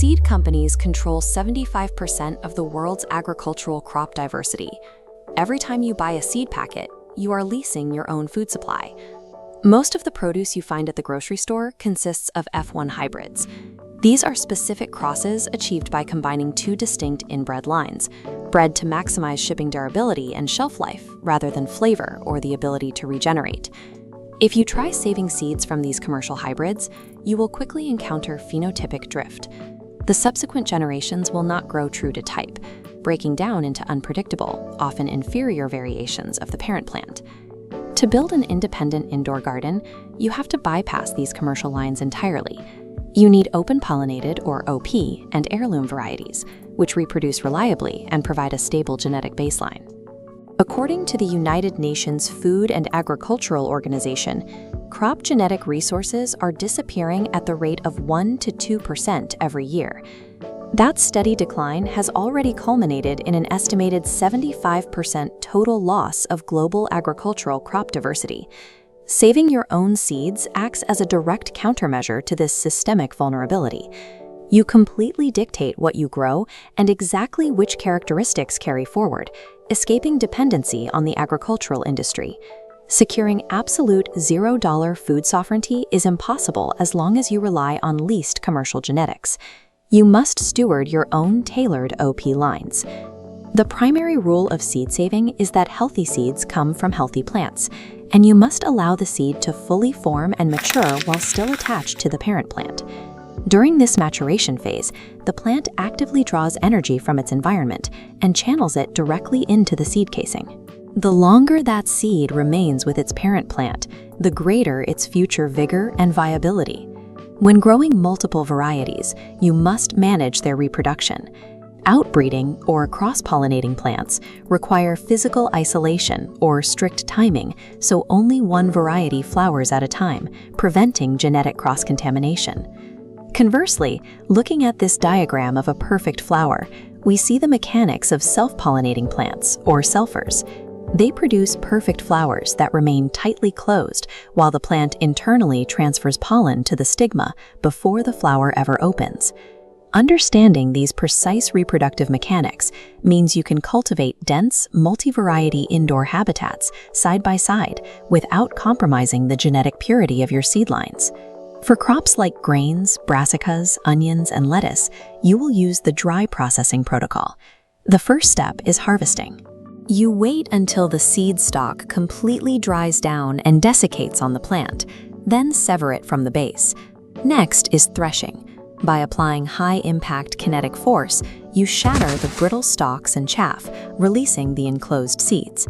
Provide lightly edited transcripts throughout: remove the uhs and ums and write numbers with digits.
Seed companies control 75% of the world's agricultural crop diversity. Every time you buy a seed packet, you are leasing your own food supply. Most of the produce you find at the grocery store consists of F1 hybrids. These are specific crosses achieved by combining two distinct inbred lines, bred to maximize shipping durability and shelf life rather than flavor or the ability to regenerate. If you try saving seeds from these commercial hybrids, you will quickly encounter phenotypic drift. The subsequent generations will not grow true to type, breaking down into unpredictable, often inferior variations of the parent plant. To build an independent indoor garden, you have to bypass these commercial lines entirely. You need open-pollinated, or OP, and heirloom varieties, which reproduce reliably and provide a stable genetic baseline. According to the United Nations Food and Agricultural Organization, crop genetic resources are disappearing at the rate of 1 to 2% every year. That steady decline has already culminated in an estimated 75% total loss of global agricultural crop diversity. Saving your own seeds acts as a direct countermeasure to this systemic vulnerability. You completely dictate what you grow and exactly which characteristics carry forward, escaping dependency on the agricultural industry. Securing absolute $0 food sovereignty is impossible as long as you rely on leased commercial genetics. You must steward your own tailored OP lines. The primary rule of seed saving is that healthy seeds come from healthy plants, and you must allow the seed to fully form and mature while still attached to the parent plant. During this maturation phase, the plant actively draws energy from its environment and channels it directly into the seed casing. The longer that seed remains with its parent plant, the greater its future vigor and viability. When growing multiple varieties, you must manage their reproduction. Outbreeding or cross-pollinating plants require physical isolation or strict timing, so only one variety flowers at a time, preventing genetic cross-contamination. Conversely, looking at this diagram of a perfect flower, we see the mechanics of self-pollinating plants, or selfers. They produce perfect flowers that remain tightly closed while the plant internally transfers pollen to the stigma before the flower ever opens. Understanding these precise reproductive mechanics means you can cultivate dense, multi-variety indoor habitats side by side without compromising the genetic purity of your seedlines. For crops like grains, brassicas, onions, and lettuce, you will use the dry processing protocol. The first step is harvesting. You wait until the seed stalk completely dries down and desiccates on the plant, then sever it from the base. Next is threshing. By applying high-impact kinetic force, you shatter the brittle stalks and chaff, releasing the enclosed seeds.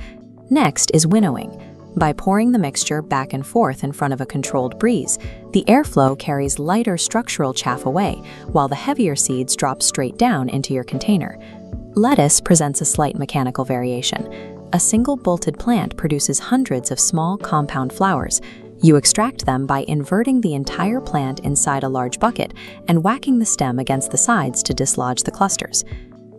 Next is winnowing. By pouring the mixture back and forth in front of a controlled breeze, the airflow carries lighter structural chaff away, while the heavier seeds drop straight down into your container. Lettuce presents a slight mechanical variation. A single bolted plant produces hundreds of small compound flowers. You extract them by inverting the entire plant inside a large bucket and whacking the stem against the sides to dislodge the clusters.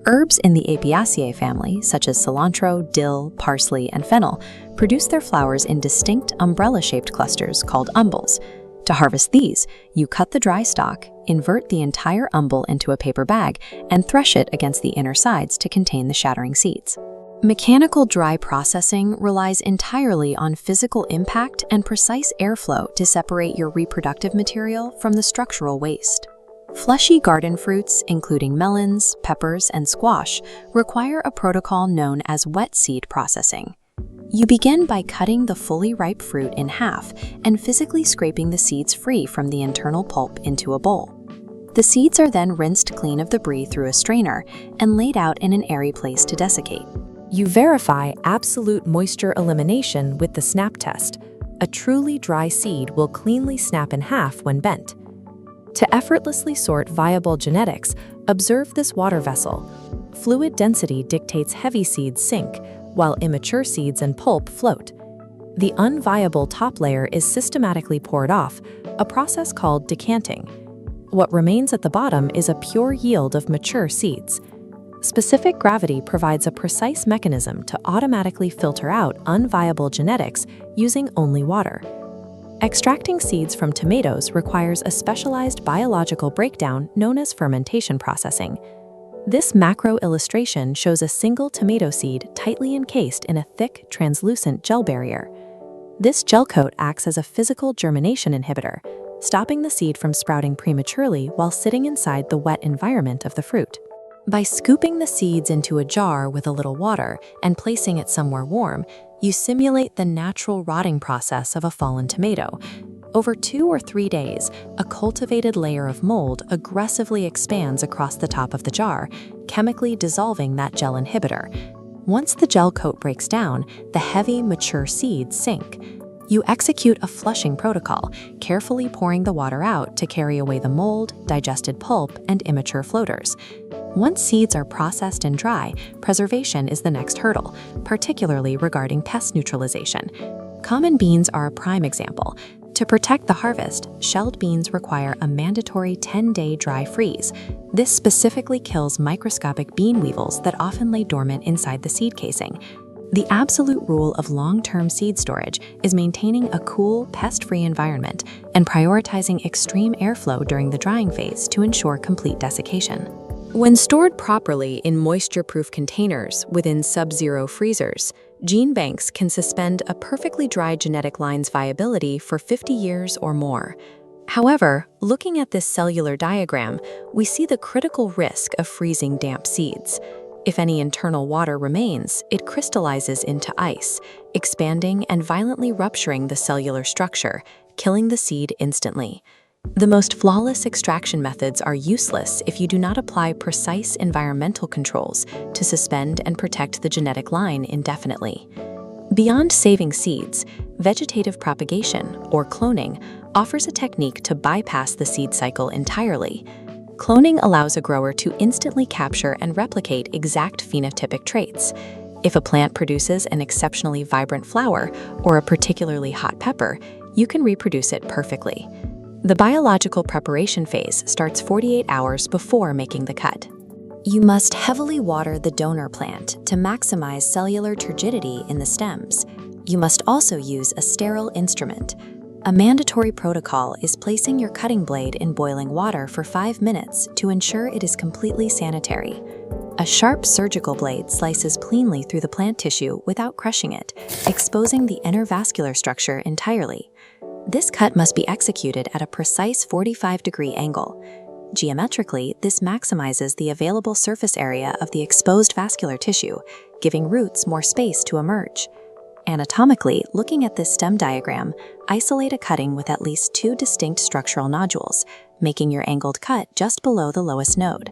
Herbs in the Apiaceae family, such as cilantro, dill, parsley, and fennel, produce their flowers in distinct umbrella-shaped clusters called umbels. To harvest these, you cut the dry stalk, invert the entire umbel into a paper bag, and thresh it against the inner sides to contain the shattering seeds. Mechanical dry processing relies entirely on physical impact and precise airflow to separate your reproductive material from the structural waste. Fleshy garden fruits, including melons, peppers, and squash, require a protocol known as wet seed processing. You begin by cutting the fully ripe fruit in half and physically scraping the seeds free from the internal pulp into a bowl. The seeds are then rinsed clean of debris through a strainer and laid out in an airy place to desiccate. You verify absolute moisture elimination with the snap test. A truly dry seed will cleanly snap in half when bent. To effortlessly sort viable genetics, observe this water vessel. Fluid density dictates heavy seeds sink, while immature seeds and pulp float. The unviable top layer is systematically poured off, a process called decanting. What remains at the bottom is a pure yield of mature seeds. Specific gravity provides a precise mechanism to automatically filter out unviable genetics using only water. Extracting seeds from tomatoes requires a specialized biological breakdown known as fermentation processing. This macro illustration shows a single tomato seed tightly encased in a thick, translucent gel barrier. This gel coat acts as a physical germination inhibitor, stopping the seed from sprouting prematurely while sitting inside the wet environment of the fruit. By scooping the seeds into a jar with a little water and placing it somewhere warm, you simulate the natural rotting process of a fallen tomato. Over 2 or 3 days, a cultivated layer of mold aggressively expands across the top of the jar, chemically dissolving that gel inhibitor. Once the gel coat breaks down, the heavy, mature seeds sink. You execute a flushing protocol, carefully pouring the water out to carry away the mold, digested pulp, and immature floaters. Once seeds are processed and dry, preservation is the next hurdle, particularly regarding pest neutralization. Common beans are a prime example. To protect the harvest, shelled beans require a mandatory 10-day dry freeze. This specifically kills microscopic bean weevils that often lay dormant inside the seed casing. The absolute rule of long-term seed storage is maintaining a cool, pest-free environment and prioritizing extreme airflow during the drying phase to ensure complete desiccation. When stored properly in moisture-proof containers within sub-zero freezers, gene banks can suspend a perfectly dry genetic line's viability for 50 years or more. However, looking at this cellular diagram, we see the critical risk of freezing damp seeds. If any internal water remains, it crystallizes into ice, expanding and violently rupturing the cellular structure, killing the seed instantly. The most flawless extraction methods are useless if you do not apply precise environmental controls to suspend and protect the genetic line indefinitely. Beyond saving seeds, vegetative propagation, or cloning, offers a technique to bypass the seed cycle entirely. Cloning allows a grower to instantly capture and replicate exact phenotypic traits. If a plant produces an exceptionally vibrant flower or a particularly hot pepper, you can reproduce it perfectly. The biological preparation phase starts 48 hours before making the cut. You must heavily water the donor plant to maximize cellular turgidity in the stems. You must also use a sterile instrument. A mandatory protocol is placing your cutting blade in boiling water for 5 minutes to ensure it is completely sanitary. A sharp surgical blade slices cleanly through the plant tissue without crushing it, exposing the inner vascular structure entirely. This cut must be executed at a precise 45-degree angle. Geometrically, this maximizes the available surface area of the exposed vascular tissue, giving roots more space to emerge. Anatomically, looking at this stem diagram, isolate a cutting with at least 2 distinct structural nodules, making your angled cut just below the lowest node.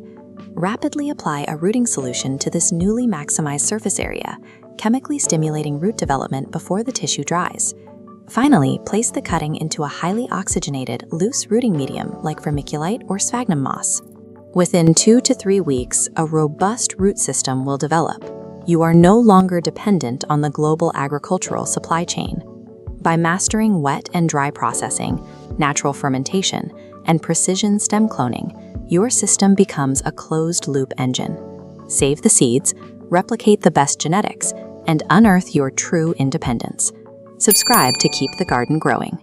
Rapidly apply a rooting solution to this newly maximized surface area, chemically stimulating root development before the tissue dries. Finally, place the cutting into a highly oxygenated, loose rooting medium like vermiculite or sphagnum moss. Within 2 to 3 weeks, a robust root system will develop. You are no longer dependent on the global agricultural supply chain. By mastering wet and dry processing, natural fermentation, and precision stem cloning, your system becomes a closed-loop engine. Save the seeds, replicate the best genetics, and unearth your true independence. Subscribe to keep the garden growing.